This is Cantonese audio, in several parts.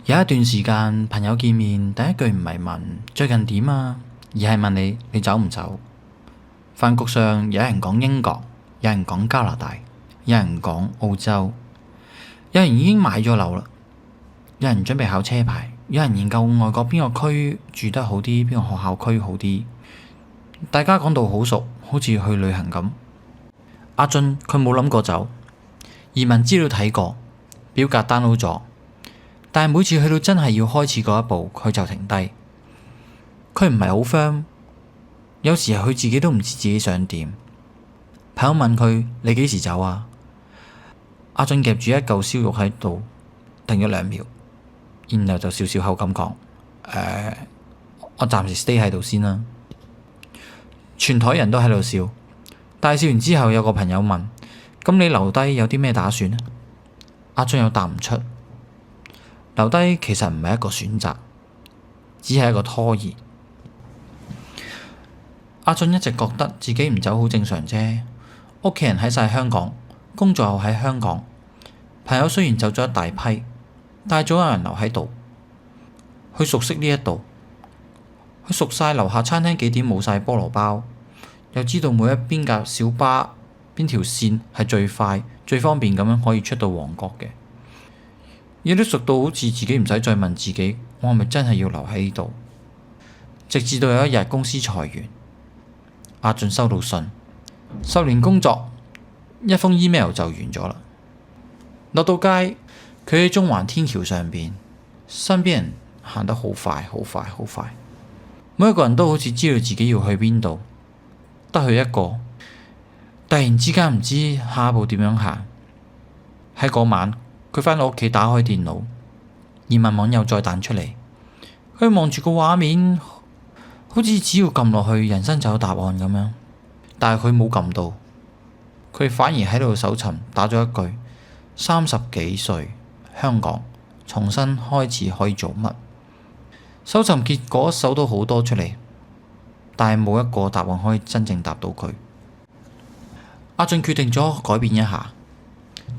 有一段時間，朋友見面第一句唔係問最近點啊，而係問你走唔走？飯局上有人講英國，有人講加拿大，有人講澳洲，有人已經買咗樓啦，有人準備考車牌，有人研究外國邊個區住得好啲，邊個學校區好啲。大家講到好熟，好似去旅行咁。阿俊佢冇諗過走，移民資料睇過，表格 download 咗。但係每次去到真係要開始嗰一步，佢就停低。佢唔係好 firm，有時佢自己都唔知自己想點。朋友問佢：你幾時走啊？阿俊夾住一嚿燒肉喺度，停咗2秒，然後就笑笑口咁講：我暫時 stay 喺度先啦。全台人都喺度笑，但係笑完之後，有個朋友問：咁你留低有啲咩打算呢？阿俊又答唔出。留低其實唔係一個選擇，只係一個拖延。阿俊一直覺得自己唔走好正常啫。屋企人喺晒香港，工作又喺香港，朋友雖然走咗一大批，但係總有人留喺度。佢熟悉呢一度，佢熟晒樓下餐廳幾點冇晒菠蘿包，又知道每一邊架小巴邊條線係最快最方便咁樣可以出到旺角嘅。亦都熟到好似自己唔使再問自己，我係咪真係要留喺呢度？直至到有一日公司裁員，阿俊收到信，10年工作，一封 email 就完咗啦。落到街，佢喺中環天橋上邊，身邊人行得好快，好快，好快。每一個人都好似知道自己要去邊度，得佢一個。突然之間唔知下一步點樣行。喺嗰晚，佢返到屋企，打開電腦，移民網友再彈出嚟。佢望住個畫面，好似只要撳落去，人生就有答案咁樣。但係佢冇撳到，佢反而喺度搜尋，打咗一句：30幾歲，香港，重新開始可以做乜？搜尋結果搜到好多出嚟，但係冇一個答案可以真正答到佢。阿俊決定咗改變一下。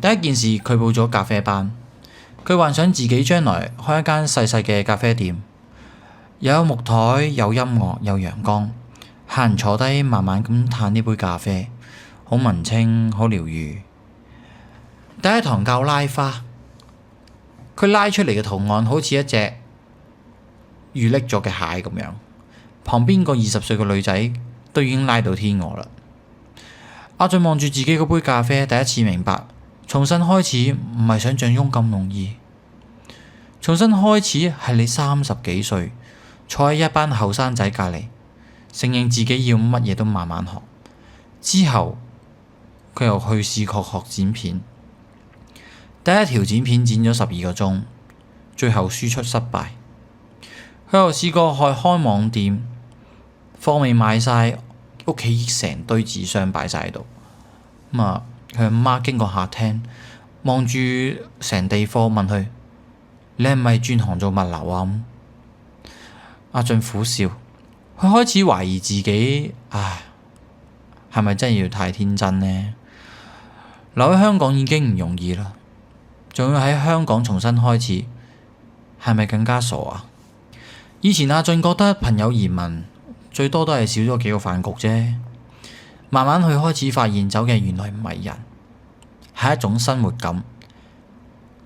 第一件事，佢報咗咖啡班。佢幻想自己將來開一間細細嘅咖啡店，有木台，有音樂，有陽光，客人坐低慢慢咁嘆呢杯咖啡，好文青，好療愈。第一堂教拉花，佢拉出嚟嘅圖案好似一隻遇溺咗嘅蟹咁樣，旁邊個20歲嘅女仔都已經拉到天鵝啦。阿俊望住自己嗰杯咖啡，第一次明白。重新開始唔係想象中咁容易。重新開始係你30幾歲，坐喺一班後生仔隔籬，承認自己要乜嘢都慢慢學。之後佢又去試學剪片，第一條剪片剪咗12個鐘，最後輸出失敗。佢又試過開網店，貨未賣晒，屋企成堆紙箱擺晒喺度。佢阿媽經過客廳，望住成地貨，問佢：你係咪轉行做物流啊？阿俊苦笑，佢開始懷疑自己，係咪真係要太天真呢？留喺香港已經唔容易啦，仲要喺香港重新開始，係咪更加傻啊？以前阿俊覺得朋友移民最多都係少咗幾個飯局啫。慢慢去開始發現走嘅原來唔係人，係一種生活感。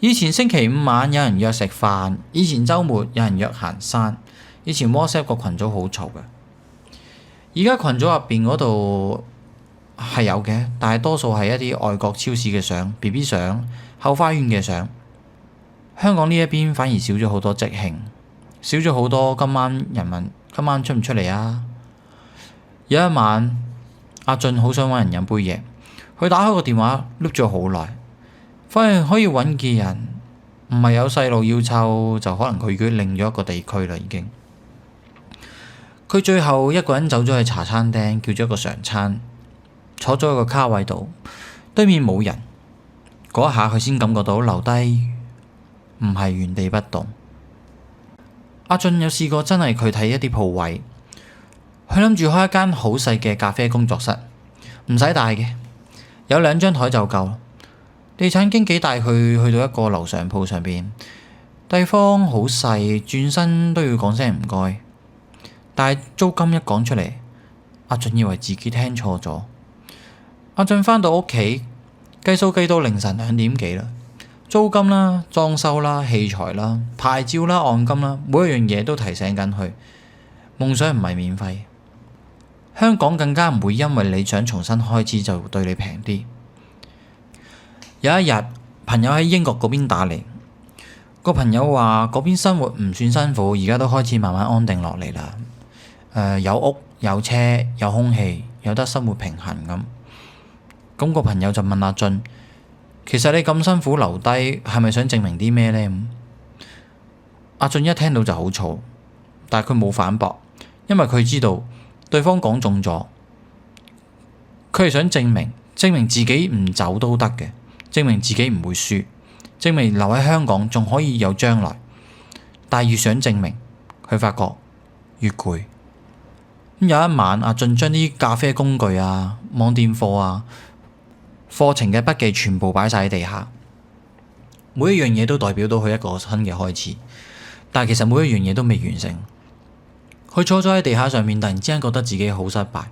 以前星期5晚有人約食飯，以前週末有人約行山，以前 WhatsApp 個群組好嘈嘅。而家群組入邊嗰度係有嘅，但係多數係一啲外國超市嘅相、BB 相、後花園嘅相。香港呢一邊反而少咗好多即興，少咗好多今晚人問今晚出唔出嚟啊？有一晚，阿俊好想揾人飲杯嘢，佢打開個電話碌咗好耐，發現可以揾嘅人唔係有細路要湊，就可能佢已經另咗一個地區啦已經。佢最後一個人走咗去茶餐廳，叫咗一個常餐，坐咗喺個卡位度，對面冇人。嗰一下佢先感覺到留低唔係原地不動。阿俊有試過真係佢睇一啲鋪位。佢諗住開一間好細嘅咖啡工作室，唔使大嘅，有2張台就夠。地產經紀帶佢去到一個樓上鋪上邊，地方好細，轉身都要講聲唔該。但係租金一講出嚟，阿俊以為自己聽錯咗。阿俊返到屋企，計數計到凌晨2點幾啦。租金啦、裝修啦、器材啦、牌照啦、按金啦，每一樣嘢都提醒緊佢。夢想唔係免費，香港更加唔會因為你想重新開始就對你平啲。有一日，朋友喺英國嗰邊打嚟，個朋友話嗰邊生活唔算辛苦，而家都開始慢慢安定落嚟啦。有屋有車有空氣，有得生活平衡咁。咁個朋友就問阿俊：其實你咁辛苦留低，係咪想證明啲咩呢？阿俊一聽到就好燥，但係佢冇反駁，因為佢知道對方講中咗，佢係想證明自己唔走都得嘅，證明自己唔會輸，證明留喺香港仲可以有將來。但係越想證明，佢發覺越攰。有一晚，阿俊將啲咖啡工具啊、網店貨啊、課程嘅筆記全部擺晒喺地下，每一樣嘢都代表到佢一個新嘅開始。但係其實每一樣嘢都未完成。佢坐咗喺地下上面，突然之間覺得自己好失敗。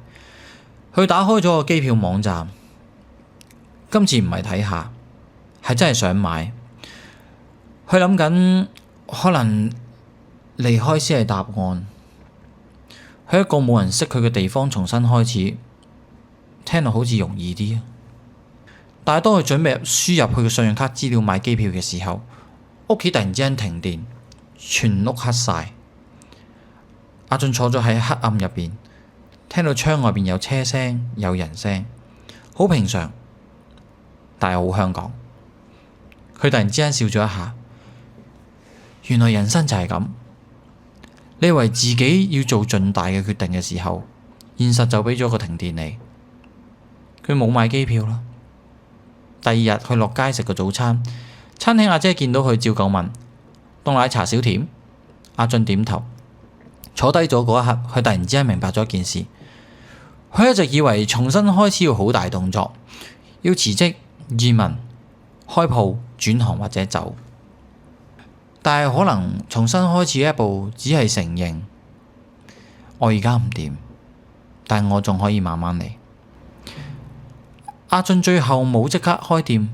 佢打開咗個機票網站，今次唔係睇下，係真係想買。佢諗緊可能離開先係答案。去一個冇人識佢嘅地方重新開始，聽落好似容易啲。但係當佢準備輸入佢嘅信用卡資料買機票嘅時候，屋企突然之間停電，全屋黑晒。阿俊坐咗喺黑暗入邊，聽到窗外邊有車聲有人聲，好平常，但係好香港。佢突然之間笑咗一下，原來人生就係咁。你以為自己要做重大嘅決定嘅時候，現實就俾咗個停電你。佢冇買機票啦。第二日佢落街食個早餐，餐廳阿姐見到佢照舊問：凍奶茶少甜？阿俊點頭。坐低咗嗰一刻，佢突然之間明白咗一件事。佢一直以為重新開始要好大動作，要辭職、移民、開鋪、轉行或者走。但係可能重新開始一步，只係承認我而家唔掂，但我仲可以慢慢嚟。阿俊最後冇即刻開店，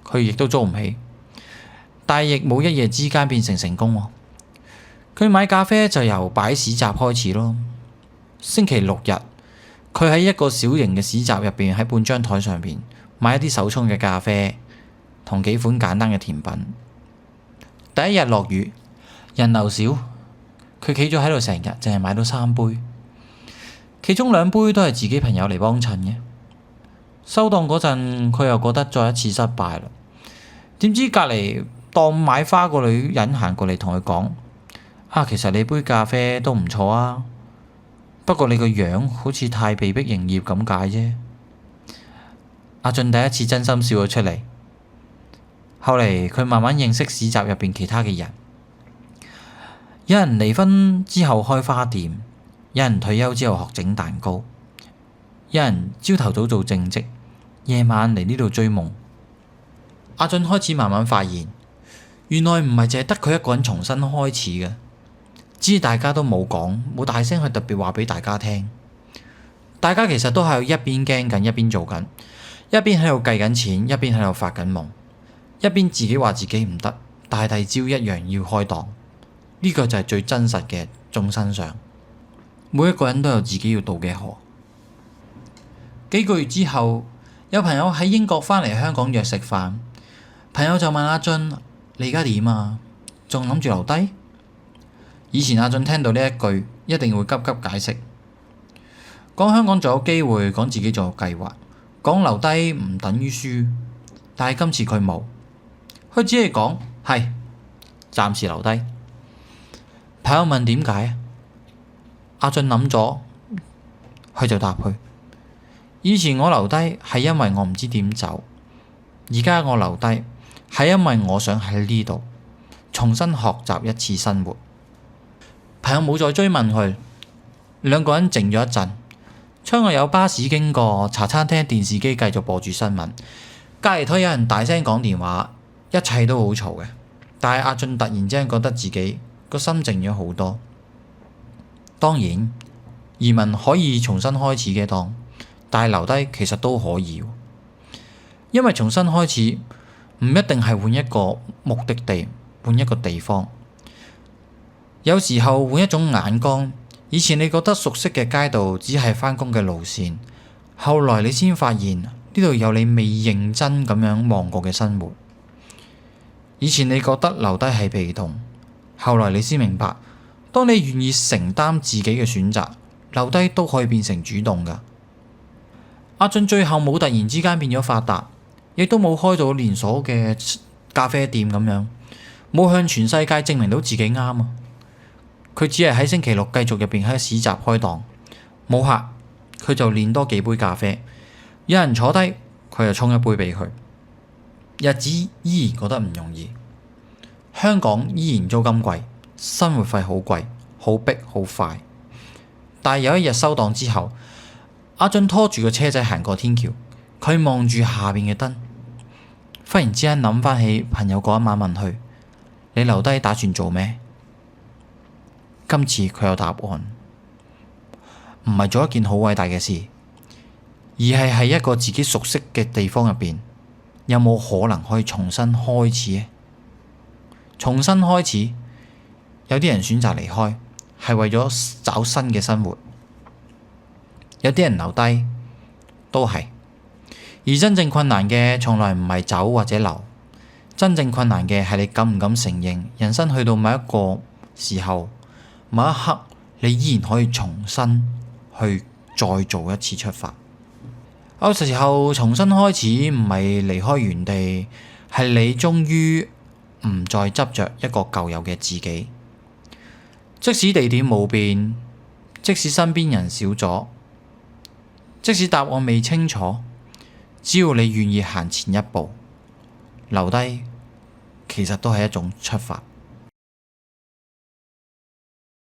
佢亦都租唔起，但係亦冇一夜之間變成成功。佢買咖啡就由擺市集開始咯。星期六日，佢喺一個小型嘅市集入邊，喺半張台上邊買一啲手沖嘅咖啡同幾款簡單嘅甜品。第一日落雨，人流少，佢企咗喺度成日，淨係買到3杯，其中2杯都係自己朋友嚟幫襯嘅。收檔嗰陣，佢又覺得再一次失敗啦。點知隔離檔買花個女人行過嚟同佢講：其實你杯咖啡都唔錯啊，不過你個樣好似太被逼營業咁解啫。阿俊第一次真心笑咗出嚟。後嚟佢慢慢認識市集入邊其他嘅人，有人離婚之後開花店，有人退休之後學整蛋糕，有人朝頭早做正職，夜晚嚟呢度追夢。阿俊開始慢慢發現，原來唔係淨係得佢一個人重新開始嘅，只係大家都冇講，冇大聲去特別話俾大家聽。大家其實都係一邊驚緊，一邊做緊，一邊喺度計緊錢，一邊喺度發緊夢。一邊自己話自己唔得，但係第二朝一樣要開檔。呢個就係最真實嘅眾生相。每一個人都有自己要渡嘅河。幾個月之後，有朋友喺英國返嚟香港約食飯，朋友就問阿俊：你而家點啊？仲諗住留低？以前阿俊聽到呢一句，一定會急急解釋，講香港仲有機會，講自己仲有計劃，講留低唔等於輸。但係今次佢冇。佢只係講係暫時留低。朋友問點解？阿俊諗咗，佢就答佢：以前我留低係因為我唔知點走，而家我留低係因為我想喺呢度重新學習一次生活。朋友冇再追問佢，兩個人靜咗一陣。窗外有巴士經過，茶餐廳電視機繼續播住新聞，隔離台有人大聲講電話。一切都好嘈嘅，但係阿俊突然之間覺得自己個心靜咗好多。當然移民可以重新開始嘅，但係留低其實都可以，因為重新開始唔一定係換一個目的地，換一個地方，有時候換一種眼光。以前你覺得熟悉嘅街道只係返工嘅路線，後來你先發現呢度有你未認真咁樣望過嘅生活。以前你覺得留低係被動，後來你先明白，當你願意承擔自己嘅選擇，留低都可以變成主動㗎。阿俊最後冇突然之間變咗發達，亦都冇開到連鎖嘅咖啡店咁樣，冇向全世界證明到自己啱啊！佢只係喺星期六繼續入邊喺市集開檔，冇客佢就練多幾杯咖啡，有人坐低佢就沖一杯俾佢。日子依然覺得唔容易，香港依然租金貴，生活費好貴，好逼好快。但係有一日收檔之後，阿俊拖住個車仔行過天橋，佢望住下邊嘅燈，忽然之間諗翻起朋友嗰一晚問佢：你留低打算做咩？今次佢有答案，唔係做一件好偉大嘅事，而係喺一個自己熟悉嘅地方入邊，有冇可能可以重新開始呢？重新開始，有啲人選擇離開，係為咗找新嘅生活；有啲人留低，都係。而真正困難嘅，從來唔係走或者留，真正困難嘅係你敢唔敢承認，人生去到某一個時候，某一刻，你依然可以重新去再做一次出發。有時候重新開始唔係離開原地，係你終於唔再執着一個舊有嘅自己。即使地點冇變，即使身邊人少咗，即使答案未清楚，只要你願意行前一步，留低其實都係一種出發。